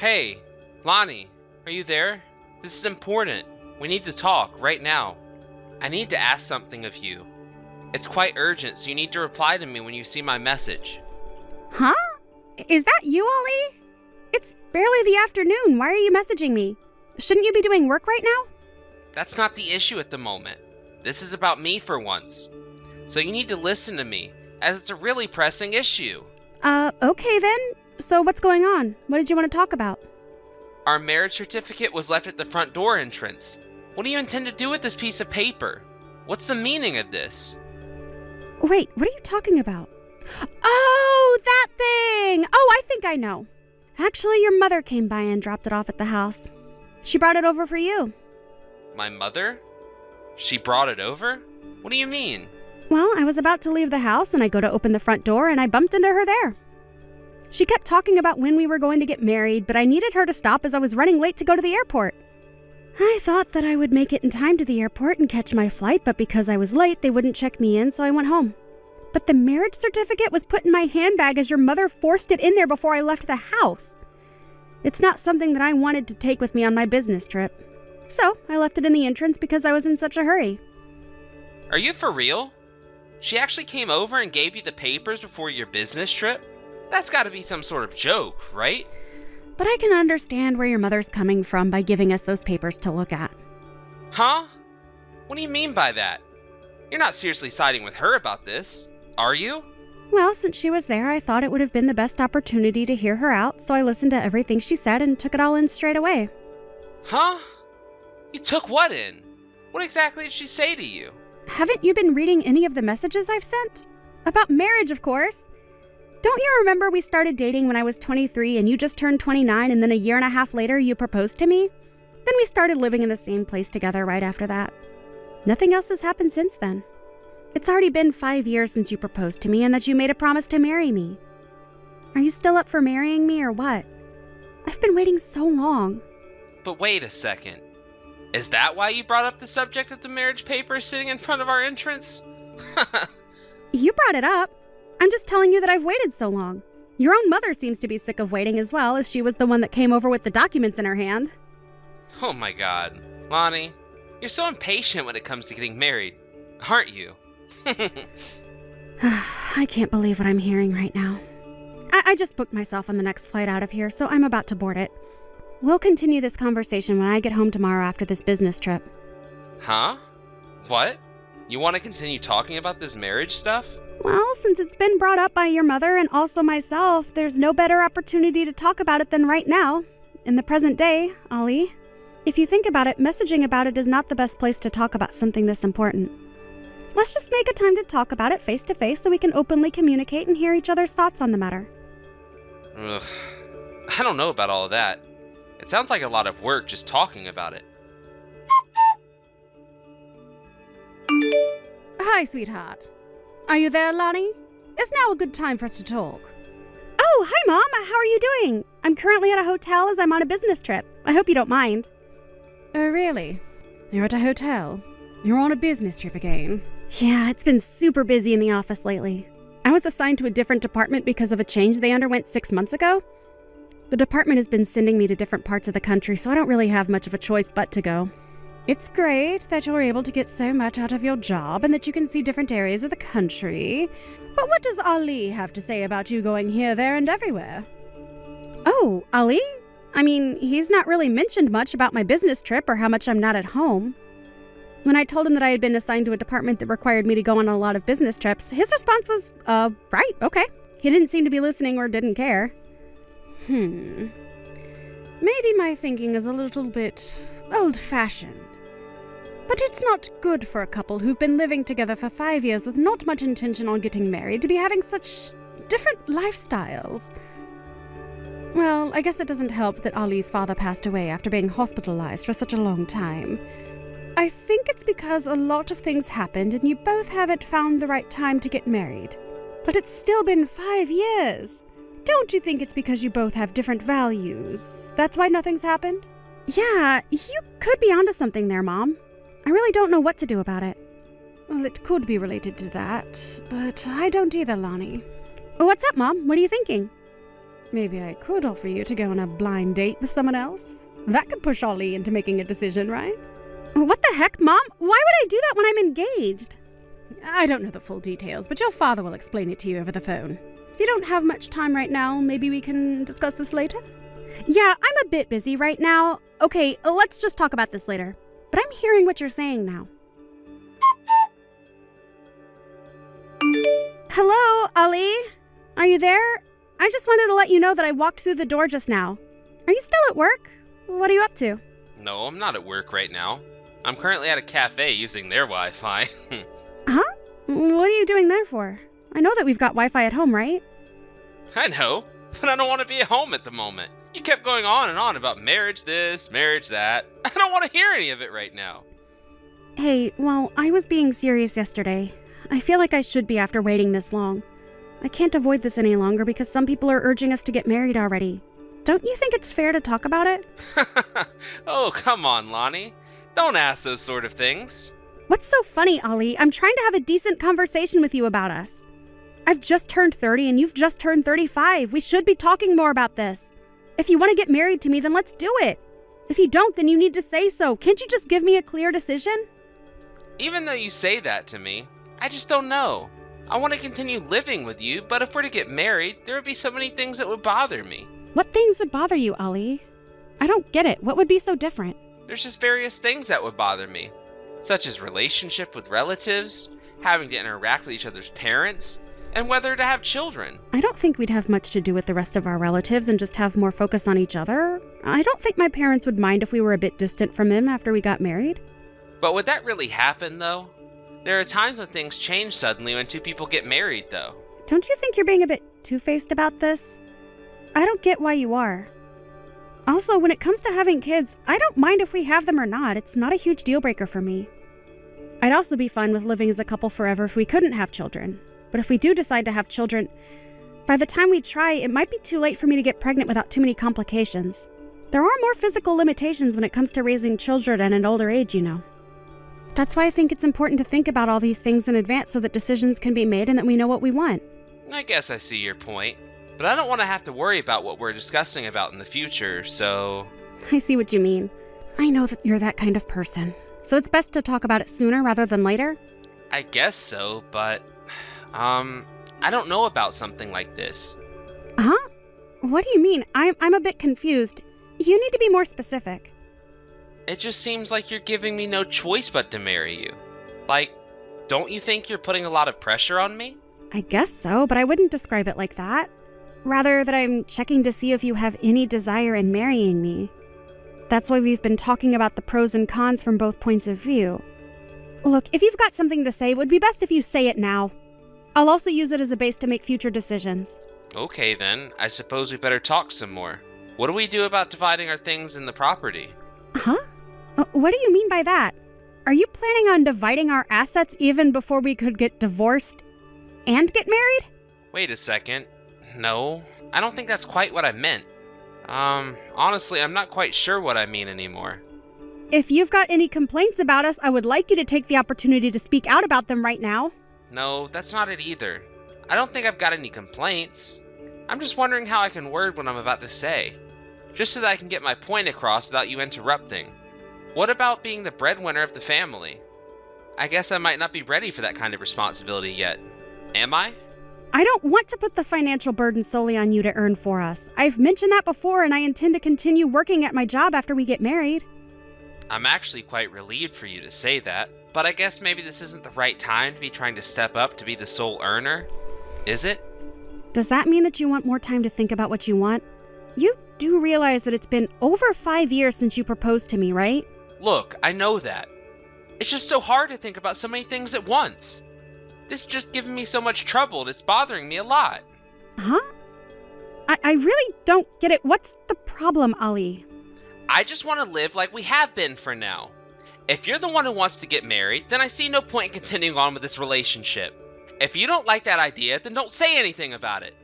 Hey, Lonnie, are you there? This is important. We need to talk right now. I need to ask something of you. It's quite urgent, so you need to reply to me when you see my message. Huh? Is that you, Ollie? It's barely the afternoon. Why are you messaging me? Shouldn't you be doing work right now? That's not the issue at the moment. This is about me for once. So you need to listen to me, as it's a really pressing issue. Okay then. So what's going on? What did you want to talk about? Our marriage certificate was left at the front door entrance. What do you intend to do with this piece of paper? What's the meaning of this? Wait, what are you talking about? Oh, that thing! Oh, I think I know. Actually, your mother came by and dropped it off at the house. She brought it over for you. My mother? She brought it over? What do you mean? Well, I was about to leave the house and I go to open the front door and I bumped into her there. She kept talking about when we were going to get married, but I needed her to stop as I was running late to go to the airport. I thought that I would make it in time to the airport and catch my flight, but because I was late, they wouldn't check me in, so I went home. But the marriage certificate was put in my handbag as your mother forced it in there before I left the house. It's not something that I wanted to take with me on my business trip. So I left it in the entrance because I was in such a hurry. Are you for real? She actually came over and gave you the papers before your business trip? That's gotta be some sort of joke, right? But I can understand where your mother's coming from by giving us those papers to look at. Huh? What do you mean by that? You're not seriously siding with her about this, are you? Well, since she was there, I thought it would have been the best opportunity to hear her out, so I listened to everything she said and took it all in straight away. Huh? You took what in? What exactly did she say to you? Haven't you been reading any of the messages I've sent? About marriage, of course. Don't you remember we started dating when I was 23 and you just turned 29 and then a year and a half later you proposed to me? Then we started living in the same place together right after that. Nothing else has happened since then. It's already been 5 years since you proposed to me and that you made a promise to marry me. Are you still up for marrying me or what? I've been waiting so long. But wait a second. Is that why you brought up the subject of the marriage papers sitting in front of our entrance? You brought it up. I'm just telling you that I've waited so long. Your own mother seems to be sick of waiting as well, as she was the one that came over with the documents in her hand. Oh my god. Lonnie, you're so impatient when it comes to getting married, aren't you? I can't believe what I'm hearing right now. I just booked myself on the next flight out of here, so I'm about to board it. We'll continue this conversation when I get home tomorrow after this business trip. Huh? What? You want to continue talking about this marriage stuff? Well, since it's been brought up by your mother and also myself, there's no better opportunity to talk about it than right now. In the present day, Ollie. If you think about it, messaging about it is not the best place to talk about something this important. Let's just make a time to talk about it face to face so we can openly communicate and hear each other's thoughts on the matter. Ugh. I don't know about all of that. It sounds like a lot of work just talking about it. Hi, sweetheart. Are you there, Lonnie? Is now a good time for us to talk? Oh, hi, Mom. How are you doing? I'm currently at a hotel as I'm on a business trip. I hope you don't mind. Oh, really? You're at a hotel? You're on a business trip again? Yeah, it's been super busy in the office lately. I was assigned to a different department because of a change they underwent 6 months ago. The department has been sending me to different parts of the country, so I don't really have much of a choice but to go. It's great that you're able to get so much out of your job and that you can see different areas of the country. But what does Ali have to say about you going here, there, and everywhere? Oh, Ali? I mean, he's not really mentioned much about my business trip or how much I'm not at home. When I told him that I had been assigned to a department that required me to go on a lot of business trips, his response was, right, okay. He didn't seem to be listening or didn't care. Maybe my thinking is a little bit old-fashioned. But it's not good for a couple who've been living together for 5 years with not much intention on getting married to be having such different lifestyles. Well, I guess it doesn't help that Ali's father passed away after being hospitalized for such a long time. I think it's because a lot of things happened and you both haven't found the right time to get married. But it's still been 5 years. Don't you think it's because you both have different values? That's why nothing's happened? Yeah, you could be onto something there, Mom. I really don't know what to do about it. Well, it could be related to that, but I don't either, Lonnie. What's up, Mom? What are you thinking? Maybe I could offer you to go on a blind date with someone else. That could push Ollie into making a decision, right? What the heck, Mom? Why would I do that when I'm engaged? I don't know the full details, but your father will explain it to you over the phone. If you don't have much time right now, maybe we can discuss this later? Yeah, I'm a bit busy right now. Okay, let's just talk about this later. But I'm hearing what you're saying now. Hello, Ollie? Are you there? I just wanted to let you know that I walked through the door just now. Are you still at work? What are you up to? No, I'm not at work right now. I'm currently at a cafe using their Wi-Fi. Huh? What are you doing there for? I know that we've got Wi-Fi at home, right? I know, but I don't want to be at home at the moment. You kept going on and on about marriage this, marriage that. I don't want to hear any of it right now. Hey, well, I was being serious yesterday. I feel like I should be after waiting this long. I can't avoid this any longer because some people are urging us to get married already. Don't you think it's fair to talk about it? Oh, come on, Lonnie. Don't ask those sort of things. What's so funny, Ollie? I'm trying to have a decent conversation with you about us. I've just turned 30 and you've just turned 35. We should be talking more about this. If you want to get married to me, then let's do it. If you don't, then you need to say so. Can't you just give me a clear decision? Even though you say that to me, I just don't know. I want to continue living with you, but if we're to get married, there would be so many things that would bother me. What things would bother you, Ollie? I don't get it. What would be so different? There's just various things that would bother me, such as relationship with relatives, having to interact with each other's parents, and whether to have children. I don't think we'd have much to do with the rest of our relatives and just have more focus on each other. I don't think my parents would mind if we were a bit distant from them after we got married. But would that really happen, though? There are times when things change suddenly when two people get married, though. Don't you think you're being a bit two-faced about this? I don't get why you are. Also, when it comes to having kids, I don't mind if we have them or not. It's not a huge deal breaker for me. I'd also be fine with living as a couple forever if we couldn't have children. But if we do decide to have children, by the time we try, it might be too late for me to get pregnant without too many complications. There are more physical limitations when it comes to raising children at an older age, you know. That's why I think it's important to think about all these things in advance so that decisions can be made and that we know what we want. I guess I see your point, but I don't want to have to worry about what we're discussing about in the future, so... I see what you mean. I know that you're that kind of person. So it's best to talk about it sooner rather than later? I guess so, but... I don't know about something like this. Huh? What do you mean? I'm a bit confused. You need to be more specific. It just seems like you're giving me no choice but to marry you. Like, don't you think you're putting a lot of pressure on me? I guess so, but I wouldn't describe it like that. Rather that I'm checking to see if you have any desire in marrying me. That's why we've been talking about the pros and cons from both points of view. Look, if you've got something to say, it would be best if you say it now. I'll also use it as a base to make future decisions. Okay then, I suppose we better talk some more. What do we do about dividing our things in the property? Huh? What do you mean by that? Are you planning on dividing our assets even before we could get divorced and get married? Wait a second. No, I don't think that's quite what I meant. Honestly, I'm not quite sure what I mean anymore. If you've got any complaints about us, I would like you to take the opportunity to speak out about them right now. No, that's not it either. I don't think I've got any complaints. I'm just wondering how I can word what I'm about to say, just so that I can get my point across without you interrupting. What about being the breadwinner of the family? I guess I might not be ready for that kind of responsibility yet. Am I? I don't want to put the financial burden solely on you to earn for us. I've mentioned that before, and I intend to continue working at my job after we get married. I'm actually quite relieved for you to say that, but I guess maybe this isn't the right time to be trying to step up to be the sole earner, is it? Does that mean that you want more time to think about what you want? You do realize that it's been over 5 years since you proposed to me, right? Look, I know that. It's just so hard to think about so many things at once. This is just giving me so much trouble and it's bothering me a lot. Huh? I really don't get it. What's the problem, Ollie? I just want to live like we have been for now. If you're the one who wants to get married, then I see no point in continuing on with this relationship. If you don't like that idea, then don't say anything about it.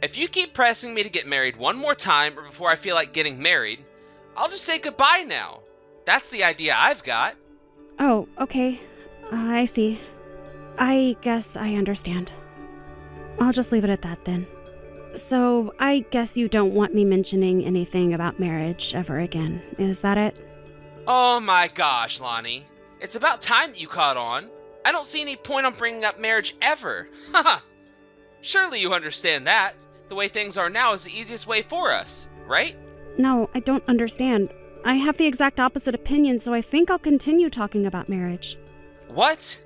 If you keep pressing me to get married one more time or before I feel like getting married, I'll just say goodbye now. That's the idea I've got. Oh, okay. I see. I guess I understand. I'll just leave it at that then. So I guess you don't want me mentioning anything about marriage ever again, is that it? Oh my gosh, Lonnie. It's about time that you caught on. I don't see any point on bringing up marriage ever. Haha. Surely you understand that. The way things are now is the easiest way for us, right? No, I don't understand. I have the exact opposite opinion, so I think I'll continue talking about marriage. What?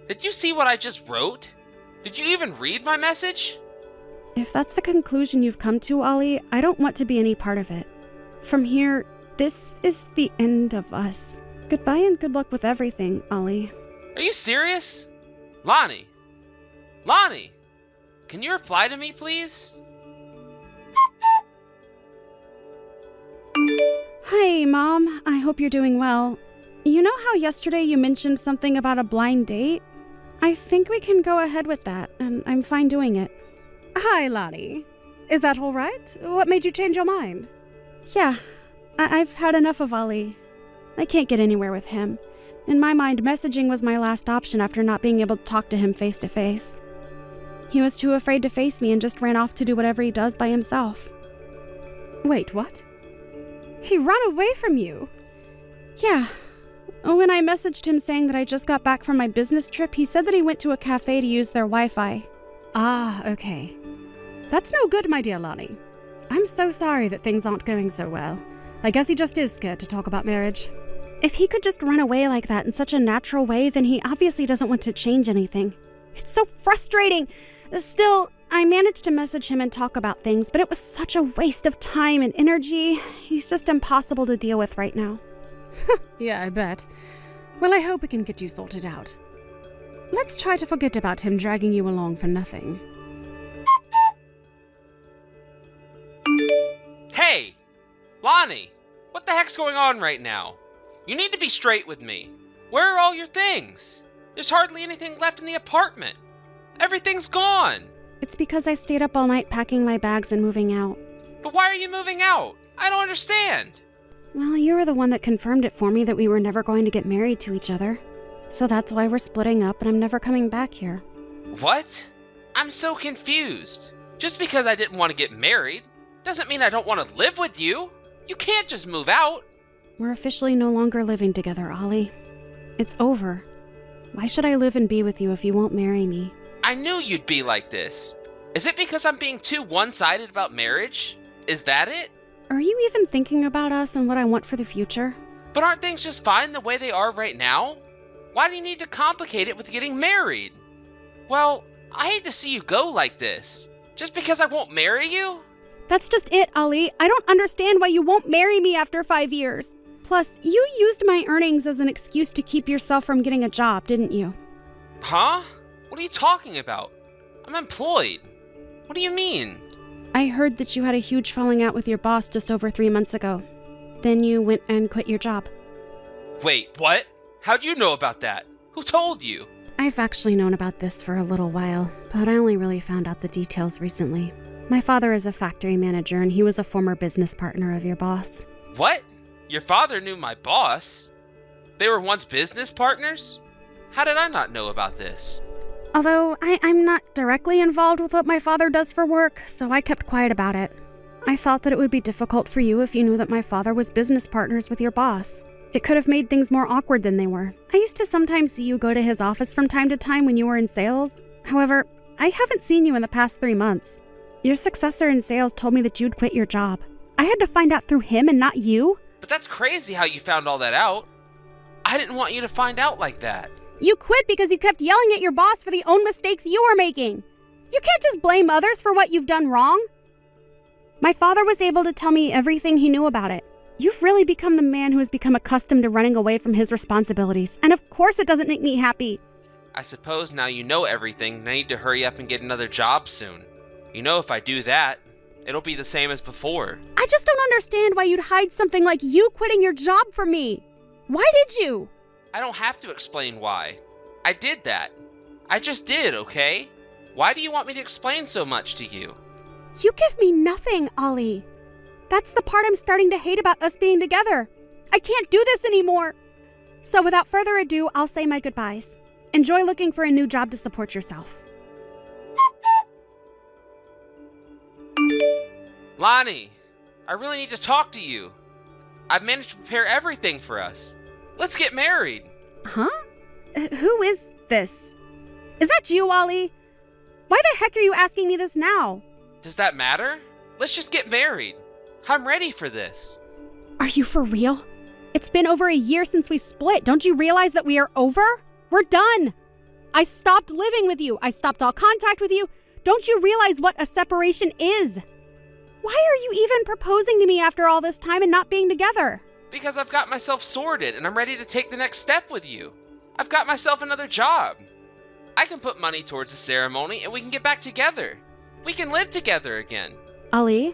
Did you see what I just wrote? Did you even read my message? If that's the conclusion you've come to, Ollie, I don't want to be any part of it. From here, this is the end of us. Goodbye and good luck with everything, Ollie. Are you serious? Lonnie! Lonnie! Can you reply to me, please? Hi, Mom. I hope you're doing well. You know how yesterday you mentioned something about a blind date? I think we can go ahead with that, and I'm fine doing it. Hi, Lonnie. Is that all right? What made you change your mind? Yeah, I've had enough of Ollie. I can't get anywhere with him. In my mind, messaging was my last option after not being able to talk to him face to face. He was too afraid to face me and just ran off to do whatever he does by himself. Wait, what? He ran away from you? Yeah. When I messaged him saying that I just got back from my business trip, he said that he went to a cafe to use their Wi-Fi. Ah, okay. That's no good, my dear Lonnie. I'm so sorry that things aren't going so well. I guess he just is scared to talk about marriage. If he could just run away like that in such a natural way, then he obviously doesn't want to change anything. It's so frustrating. Still, I managed to message him and talk about things, but it was such a waste of time and energy. He's just impossible to deal with right now. Yeah, I bet. Well, I hope we can get you sorted out. Let's try to forget about him dragging you along for nothing. Hey! Lonnie! What the heck's going on right now? You need to be straight with me. Where are all your things? There's hardly anything left in the apartment. Everything's gone. It's because I stayed up all night packing my bags and moving out. But why are you moving out? I don't understand. Well, you were the one that confirmed it for me that we were never going to get married to each other. So that's why we're splitting up and I'm never coming back here. What? I'm so confused. Just because I didn't want to get married doesn't mean I don't want to live with you. You can't just move out. We're officially no longer living together, Ollie. It's over. Why should I live and be with you if you won't marry me? I knew you'd be like this. Is it because I'm being too one-sided about marriage? Is that it? Are you even thinking about us and what I want for the future? But aren't things just fine the way they are right now? Why do you need to complicate it with getting married? Well, I hate to see you go like this. Just because I won't marry you? That's just it, Ollie. I don't understand why you won't marry me after 5 years. Plus, you used my earnings as an excuse to keep yourself from getting a job, didn't you? Huh? What are you talking about? I'm employed. What do you mean? I heard that you had a huge falling out with your boss just over 3 months ago. Then you went and quit your job. Wait, what? How'd you know about that? Who told you? I've actually known about this for a little while, but I only really found out the details recently. My father is a factory manager, and he was a former business partner of your boss. What? Your father knew my boss? They were once business partners? How did I not know about this? Although I'm not directly involved with what my father does for work, so I kept quiet about it. I thought that it would be difficult for you if you knew that my father was business partners with your boss. It could have made things more awkward than they were. I used to sometimes see you go to his office from time to time when you were in sales. However, I haven't seen you in the past 3 months. Your successor in sales told me that you'd quit your job. I had to find out through him and not you. But that's crazy how you found all that out. I didn't want you to find out like that. You quit because you kept yelling at your boss for the own mistakes you were making. You can't just blame others for what you've done wrong. My father was able to tell me everything he knew about it. You've really become the man who has become accustomed to running away from his responsibilities. And of course it doesn't make me happy. I suppose now you know everything and I need to hurry up and get another job soon. You know, if I do that, it'll be the same as before. I just don't understand why you'd hide something like you quitting your job from me. Why did you? I don't have to explain why. I did that. I just did, okay? Why do you want me to explain so much to you? You give me nothing, Ollie. That's the part I'm starting to hate about us being together. I can't do this anymore. So without further ado, I'll say my goodbyes. Enjoy looking for a new job to support yourself. Lonnie, I really need to talk to you. I've managed to prepare everything for us. Let's get married. Huh? Who is this? Is that you, Ollie? Why the heck are you asking me this now? Does that matter? Let's just get married. I'm ready for this. Are you for real? It's been over a year since we split. Don't you realize that we are over? We're done. I stopped living with you. I stopped all contact with you. Don't you realize what a separation is? Why are you even proposing to me after all this time and not being together? Because I've got myself sorted and I'm ready to take the next step with you. I've got myself another job. I can put money towards the ceremony and we can get back together. We can live together again. Ali,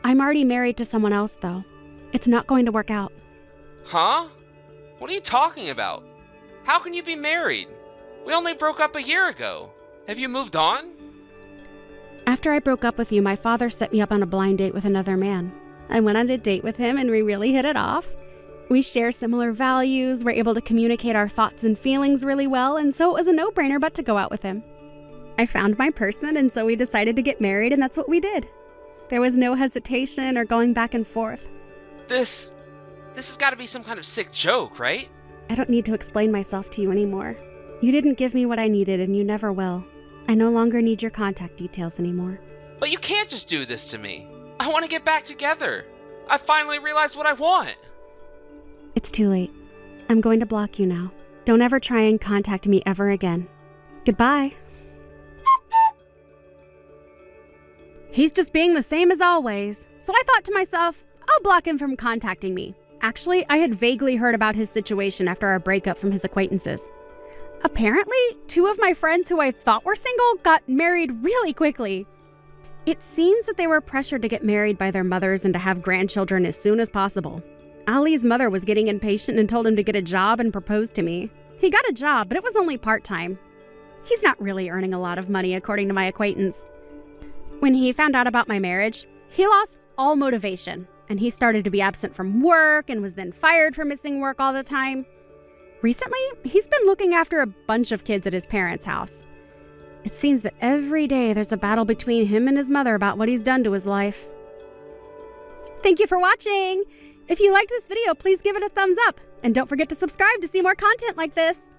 I'm already married to someone else, though. It's not going to work out. Huh? What are you talking about? How can you be married? We only broke up a year ago. Have you moved on? After I broke up with you, my father set me up on a blind date with another man. I went on a date with him and we really hit it off. We share similar values, we're able to communicate our thoughts and feelings really well, and so it was a no-brainer but to go out with him. I found my person, and so we decided to get married, and that's what we did. There was no hesitation or going back and forth. This has got to be some kind of sick joke, right? I don't need to explain myself to you anymore. You didn't give me what I needed, and you never will. I no longer need your contact details anymore. But you can't just do this to me. I want to get back together. I finally realized what I want. It's too late. I'm going to block you now. Don't ever try and contact me ever again. Goodbye. He's just being the same as always. So I thought to myself, I'll block him from contacting me. Actually, I had vaguely heard about his situation after our breakup from his acquaintances. Apparently, 2 of my friends who I thought were single got married really quickly. It seems that they were pressured to get married by their mothers and to have grandchildren as soon as possible. Ali's mother was getting impatient and told him to get a job and proposed to me. He got a job, but it was only part-time. He's not really earning a lot of money, according to my acquaintance. When he found out about my marriage, he lost all motivation, and he started to be absent from work and was then fired for missing work all the time. Recently, he's been looking after a bunch of kids at his parents' house. It seems that every day there's a battle between him and his mother about what he's done to his life. Thank you for watching! If you liked this video, please give it a thumbs up, and don't forget to subscribe to see more content like this.